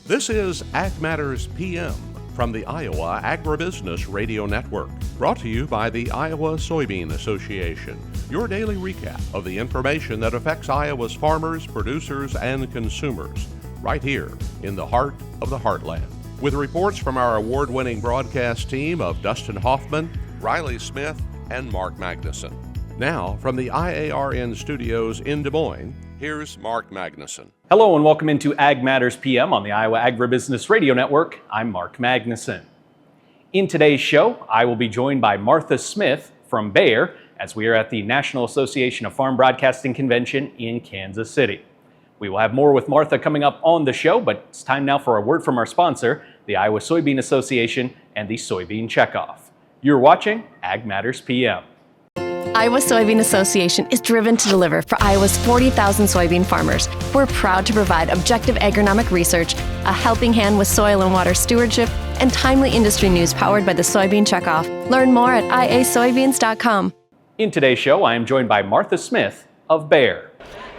This is Ag Matters PM from the Iowa Agribusiness Radio Network, brought to you by the Iowa Soybean Association. Your daily recap of the information that affects Iowa's farmers, producers, and consumers, right here in the heart of the heartland. With reports from our award-winning broadcast team of Dustin Hoffman, Riley Smith, and Mark Magnuson. Now, from the IARN studios in Des Moines, here's Mark Magnuson. Hello and welcome into Ag Matters PM on the Iowa Agribusiness Radio Network. I'm Mark Magnuson. In today's show, I will be joined by Martha Smith from Bayer as we are at the National Association of Farm Broadcasting Convention in Kansas City. We will have more with Martha coming up on the show, but it's time now for a word from our sponsor, the Iowa Soybean Association and the Soybean Checkoff. You're watching Ag Matters PM. Iowa Soybean Association is driven to deliver for Iowa's 40,000 soybean farmers. We're proud to provide objective agronomic research, a helping hand with soil and water stewardship, and timely industry news powered by the Soybean Checkoff. Learn more at iasoybeans.com. In today's show, I am joined by Martha Smith of Bayer.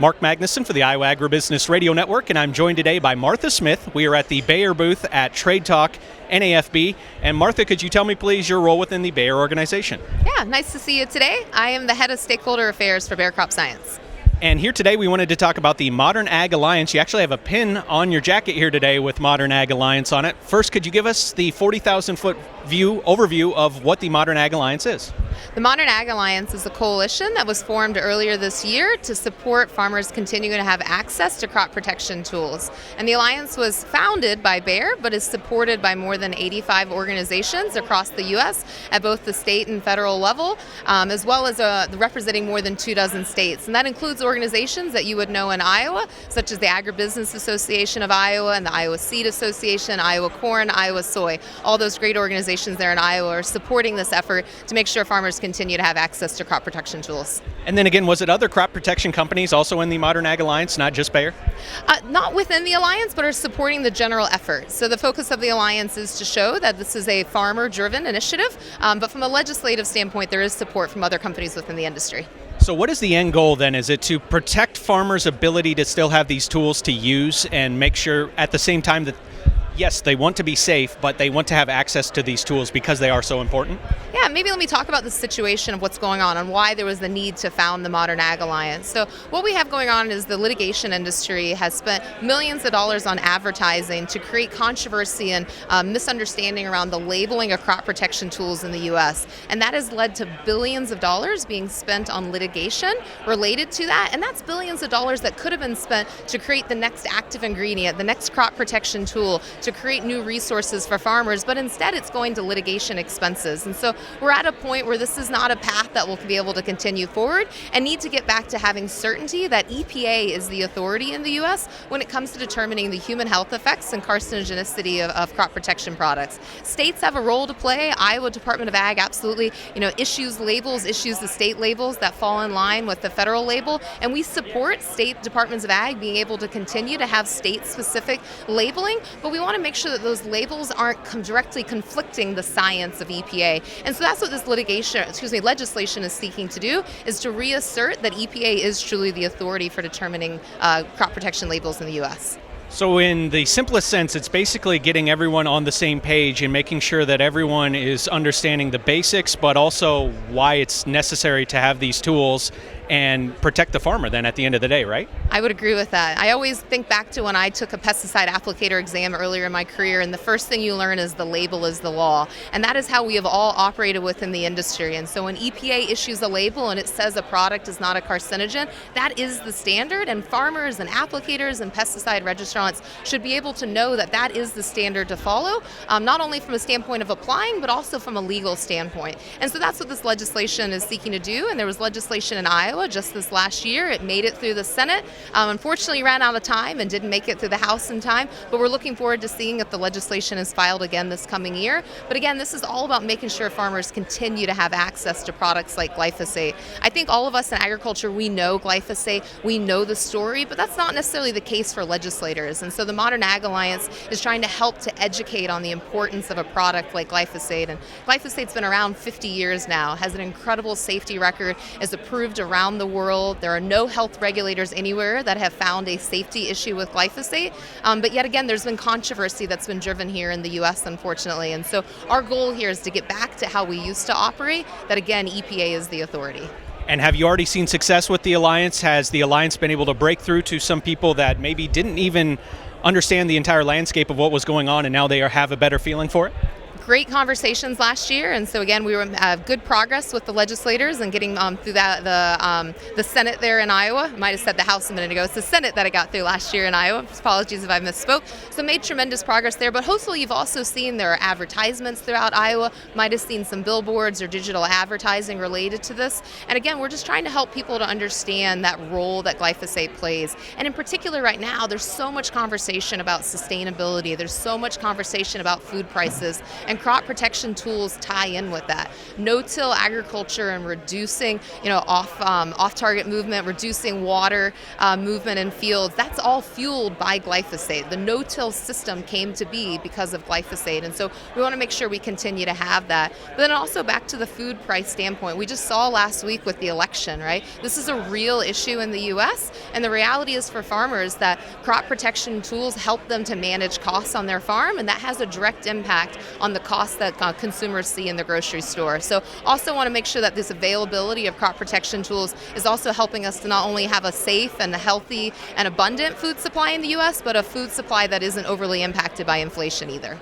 Mark Magnuson for the Iowa Agribusiness Radio Network, and I'm joined today by Martha Smith. We are at the Bayer booth at Trade Talk NAFB. And Martha, could you tell me please your role within the Bayer organization? Yeah, nice to see you today. I am the head of stakeholder affairs for Bayer Crop Science. And here today we wanted to talk about the Modern Ag Alliance. You actually have a pin on your jacket here today with Modern Ag Alliance on it. First, could you give us the 40,000-foot overview of what the Modern Ag Alliance is? The Modern Ag Alliance is a coalition that was formed earlier this year to support farmers continuing to have access to crop protection tools. And the alliance was founded by Bayer, but is supported by more than 85 organizations across the U.S. at both the state and federal level, as well as representing more than 24 states. And that includes organizations that you would know in Iowa, such as the Agribusiness Association of Iowa and the Iowa Seed Association, Iowa Corn, Iowa Soy. All those great organizations there in Iowa are supporting this effort to make sure farmers continue to have access to crop protection tools. And then again, was it other crop protection companies also in the Modern Ag Alliance, not just Bayer? Not within the alliance, but are supporting the general effort. So the focus of the alliance is to show that this is a farmer-driven initiative, but from a legislative standpoint, there is support from other companies within the industry. So what is the end goal then? Is it to protect farmers' ability to still have these tools to use and make sure at the same time that, yes, they want to be safe, but they want to have access to these tools because they are so important? Yeah, maybe let me talk about the situation of what's going on and why there was the need to found the Modern Ag Alliance. So what we have going on is the litigation industry has spent millions of dollars on advertising to create controversy and misunderstanding around the labeling of crop protection tools in the U.S. And that has led to billions of dollars being spent on litigation related to that. And that's billions of dollars that could have been spent to create the next active ingredient, the next crop protection tool, to create new resources for farmers, but instead it's going to litigation expenses. And so we're at a point where this is not a path that will be able to continue forward and need to get back to having certainty that EPA is the authority in the U.S. when it comes to determining the human health effects and carcinogenicity of crop protection products. States have a role to play. Iowa Department of Ag absolutely, issues the state labels that fall in line with the federal label, and we support state departments of ag being able to continue to have state-specific labeling, but we want to make sure that those labels aren't directly conflicting the science of EPA. And so that's what this legislation is seeking to do, is to reassert that EPA is truly the authority for determining crop protection labels in the U.S. So in the simplest sense, it's basically getting everyone on the same page and making sure that everyone is understanding the basics, but also why it's necessary to have these tools and protect the farmer then at the end of the day, right? I would agree with that. I always think back to when I took a pesticide applicator exam earlier in my career, and the first thing you learn is the label is the law. And that is how we have all operated within the industry. And so when EPA issues a label and it says a product is not a carcinogen, that is the standard, and farmers and applicators and pesticide registrants should be able to know that that is the standard to follow, not only from a standpoint of applying, but also from a legal standpoint. And so that's what this legislation is seeking to do, and there was legislation in Iowa just this last year. It made it through the Senate. Unfortunately, ran out of time and didn't make it through the House in time, but we're looking forward to seeing if the legislation is filed again this coming year. But again, this is all about making sure farmers continue to have access to products like glyphosate. I think all of us in agriculture, we know glyphosate, we know the story, but that's not necessarily the case for legislators. And so the Modern Ag Alliance is trying to help to educate on the importance of a product like glyphosate. And glyphosate's been around 50 years now, has an incredible safety record, is approved around around the world. There are no health regulators anywhere that have found a safety issue with glyphosate. But yet again, there's been controversy that's been driven here in the U.S., unfortunately. And so our goal here is to get back to how we used to operate, that again, EPA is the authority. And have you already seen success with the Alliance? Has the Alliance been able to break through to some people that maybe didn't even understand the entire landscape of what was going on, and now they have a better feeling for it? Great conversations last year, and so again, we were good progress with the legislators and getting through that the Senate there in Iowa. I might have said the House a minute ago. It's the Senate that I got through last year in Iowa. Apologies if I misspoke. So made tremendous progress there, but hopefully you've also seen there are advertisements throughout Iowa. Might have seen some billboards or digital advertising related to this. And again, we're just trying to help people to understand that role that glyphosate plays. And in particular right now, there's so much conversation about sustainability. There's so much conversation about food prices, and crop protection tools tie in with that. No-till agriculture and reducing, off-target movement, reducing water movement in fields, that's all fueled by glyphosate. The no-till system came to be because of glyphosate, and so we want to make sure we continue to have that. But then also back to the food price standpoint, we just saw last week with the election, right? This is a real issue in the U.S., and the reality is for farmers that crop protection tools help them to manage costs on their farm, and that has a direct impact on the costs that consumers see in the grocery store. So also want to make sure that this availability of crop protection tools is also helping us to not only have a safe and a healthy and abundant food supply in the U.S., but a food supply that isn't overly impacted by inflation either.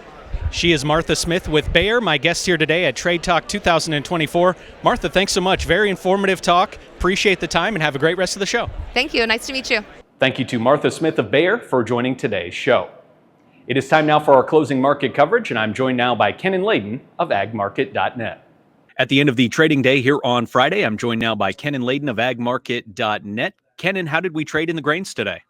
She is Martha Smith with Bayer, my guest here today at Trade Talk 2024. Martha, thanks so much. Very informative talk. Appreciate the time and have a great rest of the show. Thank you. Nice to meet you. Thank you to Martha Smith of Bayer for joining today's show. It is time now for our closing market coverage, and I'm joined now by Kenan Layden of agmarket.net. At the end of the trading day here on Friday, I'm joined now by Kenan Layden of agmarket.net. Kenan, how did we trade in the grains today?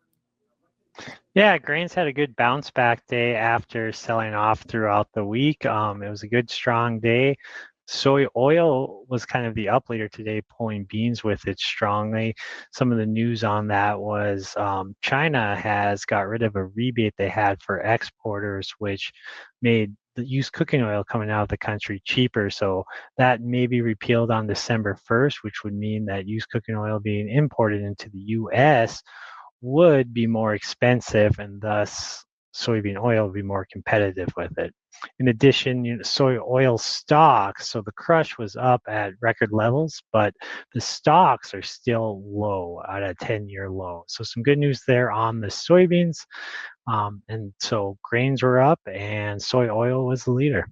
Yeah, grains had a good bounce back day after selling off throughout the week. It was a good, strong day. Soy oil was kind of the up leader today, pulling beans with it strongly. Some of the news on that was China has got rid of a rebate they had for exporters, which made the used cooking oil coming out of the country cheaper. So that may be repealed on December 1st, which would mean that used cooking oil being imported into the U.S. would be more expensive, and thus soybean oil would be more competitive with it. In addition, soy oil stocks, so the crush was up at record levels, but the stocks are still low at a 10-year low. So some good news there on the soybeans. And so grains were up and soy oil was the leader.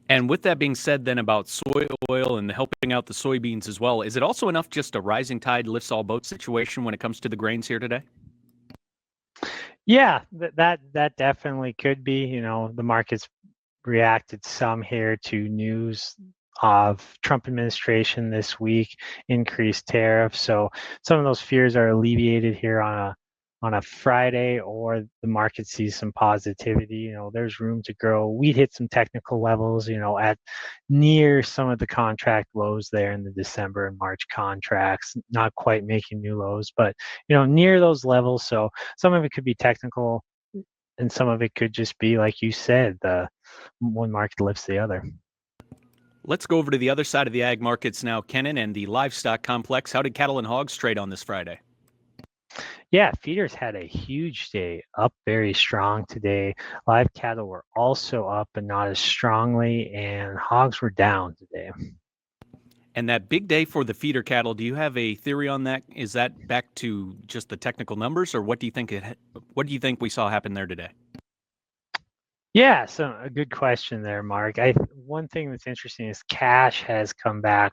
And with that being said then about soy oil and helping out the soybeans as well, is it also enough just a rising tide lifts all boats situation when it comes to the grains here today? Yeah, that definitely could be. The market's reacted some here to news of Trump administration this week, increased tariffs. So some of those fears are alleviated here on a Friday, or the market sees some positivity. There's room to grow. Wheat hit some technical levels, at near some of the contract lows there in the December and March contracts, not quite making new lows, but, near those levels. So some of it could be technical and some of it could just be, like you said, the one market lifts the other. Let's go over to the other side of the ag markets now, Kenan, and the livestock complex. How did cattle and hogs trade on this Friday? Yeah, feeders had a huge day, up very strong today. Live cattle were also up, but not as strongly, and hogs were down today. And that big day for the feeder cattle, do you have a theory on that? Is that back to just the technical numbers, or what do you think we saw happen there today? Yeah, so a good question there, Mark. One thing that's interesting is cash has come back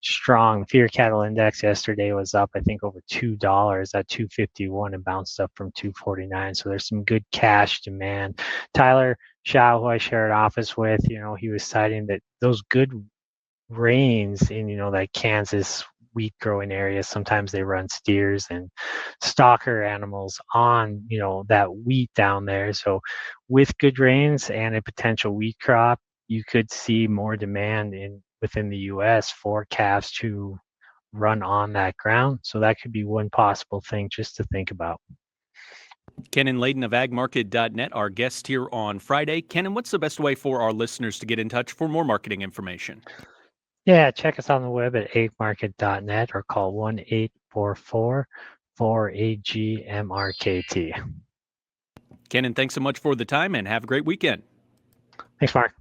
strong. The feeder cattle index yesterday was up, I think, over $2 at 251 and bounced up from 249. So there's some good cash demand. Tyler Shaw, who I shared office with, he was citing that those good rains in, that Kansas wheat growing area, sometimes they run steers and stocker animals on, that wheat down there. So with good rains and a potential wheat crop, you could see more demand within the U.S. for calves to run on that ground. So that could be one possible thing just to think about. Kenan Layden of agmarket.net, our guest here on Friday. Kenan, what's the best way for our listeners to get in touch for more marketing information? Yeah, check us on the web at eggmarket.net or call 1-844-4AGMRKT. Kenan, thanks so much for the time and have a great weekend. Thanks, Mark.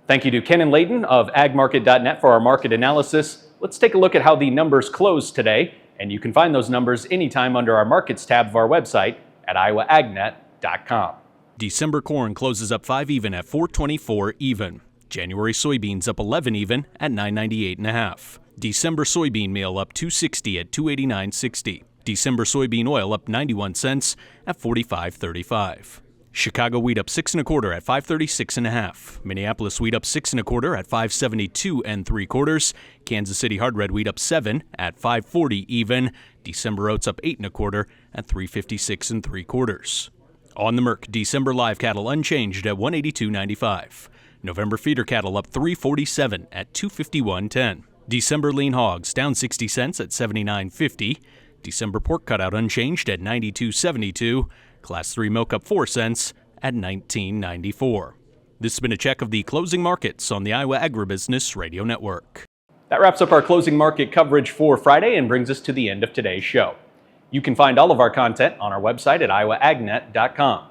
Thank you to Kenan Layden of agmarket.net for our market analysis. Let's take a look at how the numbers closed today, and you can find those numbers anytime under our markets tab of our website at iowaagnet.com. December corn closes up 5 even at $4.24 even. January soybeans up 11 even at $9.98.5. December soybean meal up $2.60 at $2.89.60. December soybean oil up 91 cents at $45.35. Chicago wheat up 6 1/4 at $5.36.5. Minneapolis wheat up 6 1/4 at $5.72 3/4. Kansas City hard red wheat up 7 at $5.40 even. December oats up 8 1/4 at $3.56 3/4. On the Merc, December live cattle unchanged at $182.95. November feeder cattle up $3.47 at $251.10. December lean hogs down 60 cents at $79.50. December pork cutout unchanged at $92.72. Class 3 milk up 4 cents at $19.94. This has been a check of the closing markets on the Iowa Agribusiness Radio Network. That wraps up our closing market coverage for Friday and brings us to the end of today's show. You can find all of our content on our website at iowaagnet.com.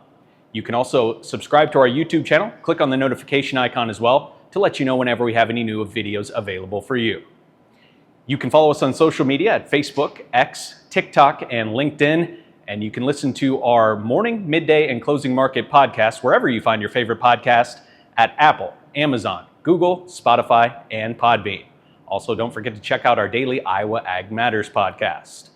You can also subscribe to our YouTube channel, click on the notification icon as well to let you know whenever we have any new videos available for you. You can follow us on social media at Facebook, X, TikTok, and LinkedIn. And you can listen to our morning, midday, and closing market podcast wherever you find your favorite podcast at Apple, Amazon, Google, Spotify, and Podbean. Also, don't forget to check out our daily Iowa Ag Matters podcast.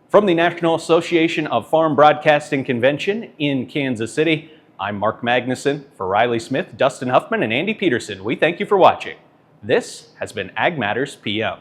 From the National Association of Farm Broadcasting Convention in Kansas City, I'm Mark Magnuson. For Riley Smith, Dustin Huffman, and Andy Peterson, we thank you for watching. This has been Ag Matters PM.